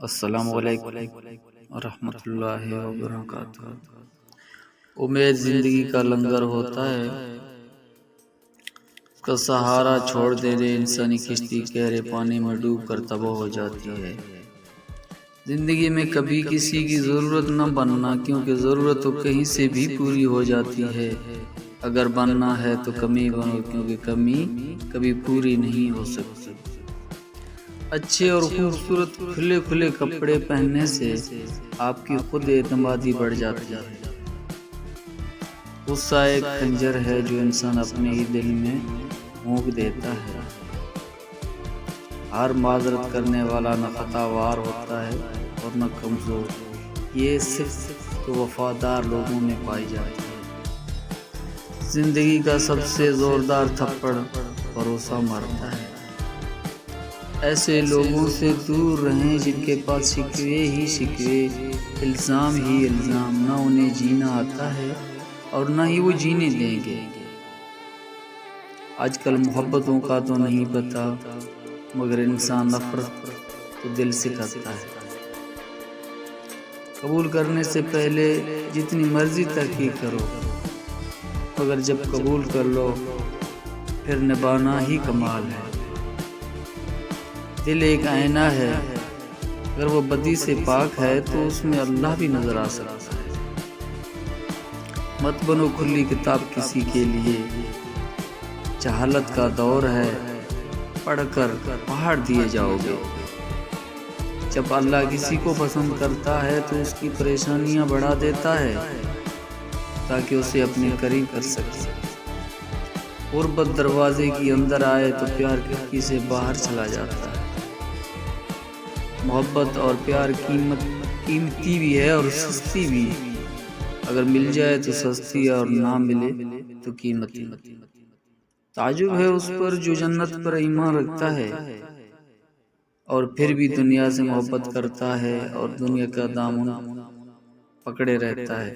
السلام علیکم ورحمۃ اللہ وبرکاتہ۔ امید زندگی کا لنگر ہوتا ہے، اس کا سہارا چھوڑ دینے انسانی کشتی گہرے پانی میں ڈوب کر تباہ ہو جاتی ہے۔ زندگی میں کبھی کسی کی ضرورت نہ بننا، کیونکہ ضرورت تو کہیں سے بھی پوری ہو جاتی ہے۔ اگر بننا ہے تو کمی بنو، کیونکہ کمی کبھی پوری نہیں ہو سکتی۔ اچھے اور خوبصورت کھلے کپڑے پہننے سے آپ کی خود اعتمادی بڑھ جاتی ہے۔ غصہ ایک خنجر ہے جو انسان اپنے ہی دل میں بھونک دیتا ہے۔ ہر معذرت کرنے والا نہ خطا وار ہوتا ہے اور نہ کمزور، یہ صرف تو وفادار لوگوں میں پائی جاتی ہے۔ زندگی کا سب سے زوردار تھپڑ بھروسہ مارتا ہے۔ ایسے لوگوں سے دور رہیں جن کے پاس شکوے ہی شکوے، الزام ہی الزام، نہ انہیں جینا آتا ہے اور نہ ہی وہ جینے دیں گے۔ آج کل محبتوں کا تو نہیں پتا، مگر انسان نفرت تو دل سے کرتا ہے۔ قبول کرنے سے پہلے جتنی مرضی تحقیق کرو، مگر جب قبول کر لو پھر نبھانا ہی کمال ہے۔ دل ایک آئینہ ہے، اگر وہ بدی سے پاک ہے تو اس میں اللہ بھی نظر آ سکتا ہے۔ مت بنو کھلی کتاب کسی کے لیے، جہالت کا دور ہے، پڑھ کر پہاڑ دیے جاؤ گے۔ جب اللہ کسی کو پسند کرتا ہے تو اس کی پریشانیاں بڑھا دیتا ہے تاکہ اسے اپنے قریب کر سکے۔ غربت دروازے کی اندر آئے تو پیار کھڑکی سے باہر چلا جاتا ہے۔ محبت اور پیار قیمتی بھی ہے اور سستی بھی، اگر مل جائے تو سستی اور نہ ملے تو قیمتی۔ تعجب ہے اس پر جو جنت پر ایمان رکھتا ہے اور پھر بھی دنیا سے محبت کرتا ہے اور دنیا کا دامن پکڑے رہتا ہے۔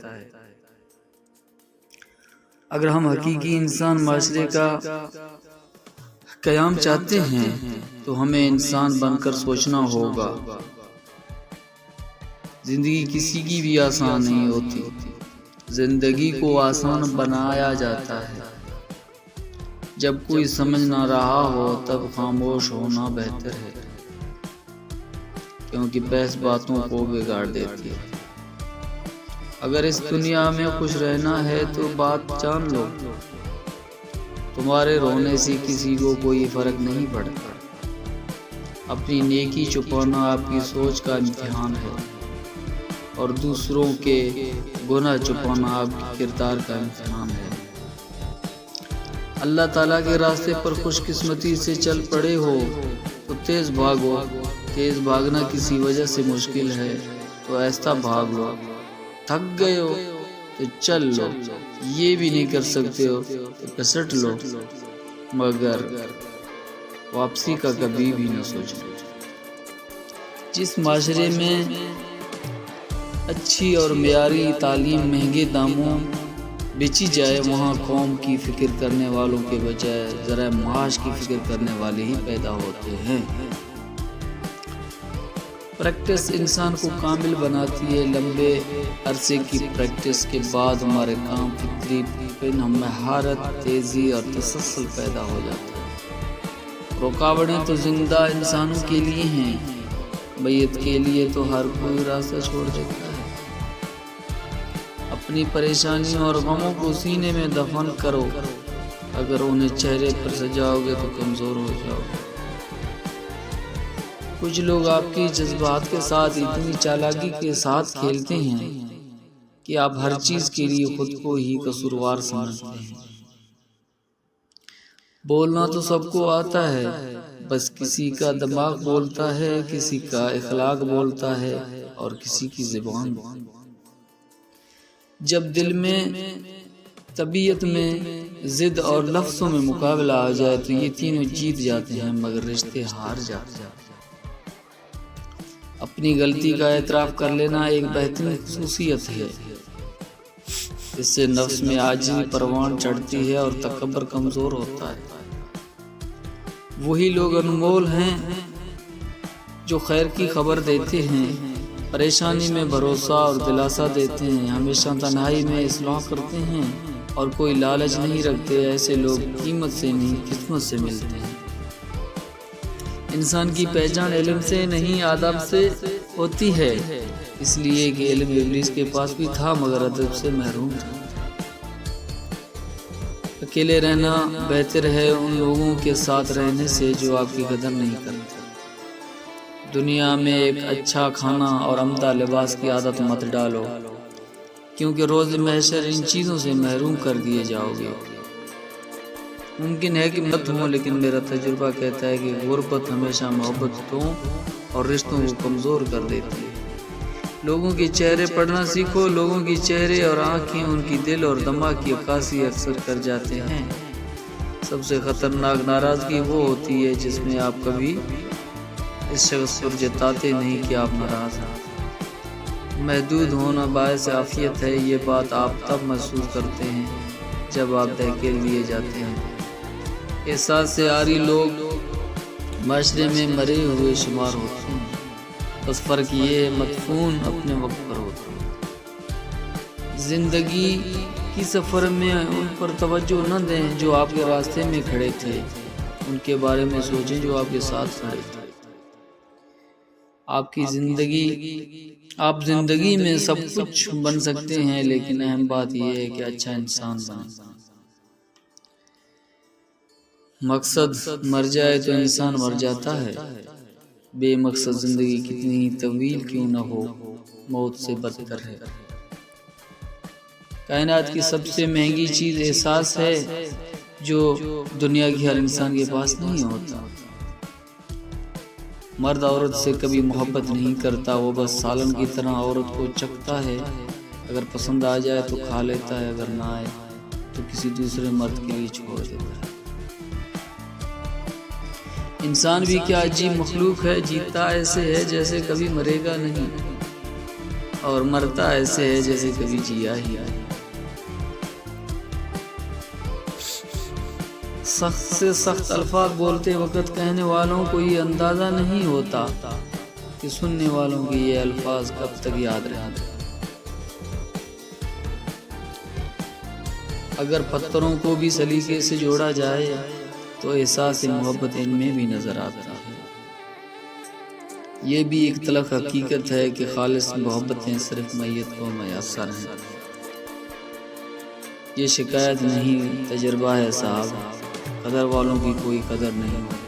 اگر ہم حقیقی انسان معاشرے کا قیام چاہتے ہیں تو ہمیں انسان بن کر سوچنا ہوگا۔ زندگی کسی کی بھی آسان نہیں ہوتی، زندگی کو آسان بنایا جاتا ہے۔ جب کوئی سمجھ نہ رہا ہو تب خاموش ہونا بہتر ہے، کیونکہ بحث باتوں کو بگاڑ دیتی ہے۔ اگر اس دنیا میں خوش رہنا ہے تو بات جان لو، تمہارے رونے سے کسی کو کوئی فرق نہیں پڑتا۔ اپنی نیکی چھپانا آپ کی سوچ کا امتحان ہے اور دوسروں کے گناہ چھپانا آپ کے کردار کا امتحان ہے۔ اللہ تعالیٰ کے راستے پر خوش قسمتی سے چل پڑے ہو تو تیز بھاگو۔ تیز بھاگنا کسی وجہ سے مشکل ہے تو ایسا بھاگ لو۔ تھک گئے ہو تو چل لو، یہ بھی نہیں کر سکتے ہو تو گھسٹ لو، مگر واپسی کا کبھی بھی نہ سوچو۔ جس معاشرے میں اچھی اور معیاری تعلیم مہنگے داموں بیچی جائے، وہاں قوم کی فکر کرنے والوں کے بجائے ذرائع معاش کی فکر کرنے والے ہی پیدا ہوتے ہیں۔ پریکٹس انسان کو کامل بناتی ہے۔ لمبے عرصے کی پریکٹس کے بعد ہمارے کام فطری مہارت، تیزی اور تسلسل پیدا ہو جاتا ہے۔ رکاوٹیں تو زندہ انسانوں کے لیے ہیں، میت کے لیے تو ہر کوئی راستہ چھوڑ دیتا ہے۔ اپنی پریشانیوں اور غموں کو سینے میں دفن کرو، اگر انہیں چہرے پر سجاؤ گے تو کمزور ہو جاؤ گے۔ کچھ لوگ آپ کی جذبات کے ساتھ اتنی چالاکی کے ساتھ کھیلتے ہیں کہ آپ ہر چیز کے لیے خود کو ہی قصوروار سمجھتے ہیں۔ بولنا تو سب کو آتا ہے، بس کسی کا دماغ بولتا ہے، کسی کا اخلاق بولتا ہے اور کسی کی زبان۔ جب دل میں، طبیعت میں، ضد اور لفظوں میں مقابلہ آ جائے تو یہ تینوں جیت جاتے ہیں، مگر رشتے ہار جاتے ہیں۔ اپنی غلطی کا اعتراف کر لینا ایک بہترین خصوصیت ہے، اس سے نفس میں عاجزی پروان چڑھتی ہے اور تکبر کمزور ہوتا ہے۔ وہی لوگ انمول ہیں جو خیر کی خبر دیتے ہیں، پریشانی میں بھروسہ اور دلاسا دیتے ہیں، ہمیشہ تنہائی میں اصلاح کرتے ہیں اور کوئی لالچ نہیں رکھتے، ایسے لوگ قیمت سے نہیں قسمت سے ملتے ہیں۔ انسان کی پہچان علم سے نہیں آداب سے ہوتی ہے، اس لیے کہ علم ابلیس کے پاس بھی تھا مگر ادب سے محروم تھا۔ اکیلے رہنا بہتر ہے ان لوگوں کے ساتھ رہنے سے جو آپ کی قدر نہیں کرتے۔ دنیا میں ایک اچھا کھانا اور عمدہ لباس کی عادت مت ڈالو، کیونکہ روز محشر ان چیزوں سے محروم کر دیے جاؤ گے۔ ممکن ہے کہ مت ہوں، لیکن میرا تجربہ کہتا ہے کہ غربت ہمیشہ محبتوں اور رشتوں کو کمزور کر دیتی ہے۔ لوگوں کے چہرے پڑھنا سیکھو، لوگوں کی چہرے اور آنکھیں ان کی دل اور دماغ کی عکاسی اکثر کر جاتے ہیں۔ سب سے خطرناک ناراضگی وہ ہوتی ہے جس میں آپ کبھی اس شخص پر جتاتے نہیں کہ آپ ناراض ہیں۔ محدود ہونا باعث عافیت ہے، یہ بات آپ تب محسوس کرتے ہیں جب آپ دھکیل دیے جاتے ہیں۔ احساس سے عاری لوگ معاشرے میں مرے ہوئے شمار ہوتے ہیں، بس فرق یہ ہے مدفون اپنے وقت پر ہوتا ہے۔ زندگی کی سفر میں ان پر توجہ نہ دیں جو آپ کے راستے میں کھڑے تھے، ان کے بارے میں سوچیں جو آپ کے ساتھ کھڑے تھے۔ آپ زندگی میں سب کچھ بن سکتے ہیں، لیکن اہم بات یہ ہے کہ اچھا انسان بنیں۔ مقصد مر جائے تو انسان مر جاتا ہے، بے مقصد زندگی کتنی ہی طویل کیوں نہ ہو موت سے بدتر ہے۔ کائنات کی سب سے مہنگی چیز احساس ہے، جو دنیا کی ہر انسان کے پاس نہیں ہوتا۔ مرد عورت سے کبھی محبت نہیں کرتا، وہ بس سالن کی طرح عورت کو چکھتا ہے، اگر پسند آ جائے تو کھا لیتا ہے، اگر نہ آئے تو کسی دوسرے مرد کے لیے چھوڑ دیتا ہے۔ انسان بھی کیا عجیب مخلوق ہے، جیتا ایسے ہے جیسے کبھی مرے گا نہیں، اور مرتا ایسے ہے جیسے کبھی جیا ہی نہیں۔ سخت سے سخت الفاظ بولتے وقت کہنے والوں کو یہ اندازہ نہیں ہوتا کہ سننے والوں کے یہ الفاظ کب تک یاد رہیں گے۔ اگر پتھروں کو بھی سلیقے سے جوڑا جائے تو احساس محبت ان میں بھی نظر آتا ہے۔ یہ بھی ایک تلخ حقیقت ہے کہ خالص محبتیں صرف میت کو میسر ہیں۔ یہ شکایت نہیں، تجربہ ہے صاحب، قدر والوں کی کوئی قدر نہیں ہوتی۔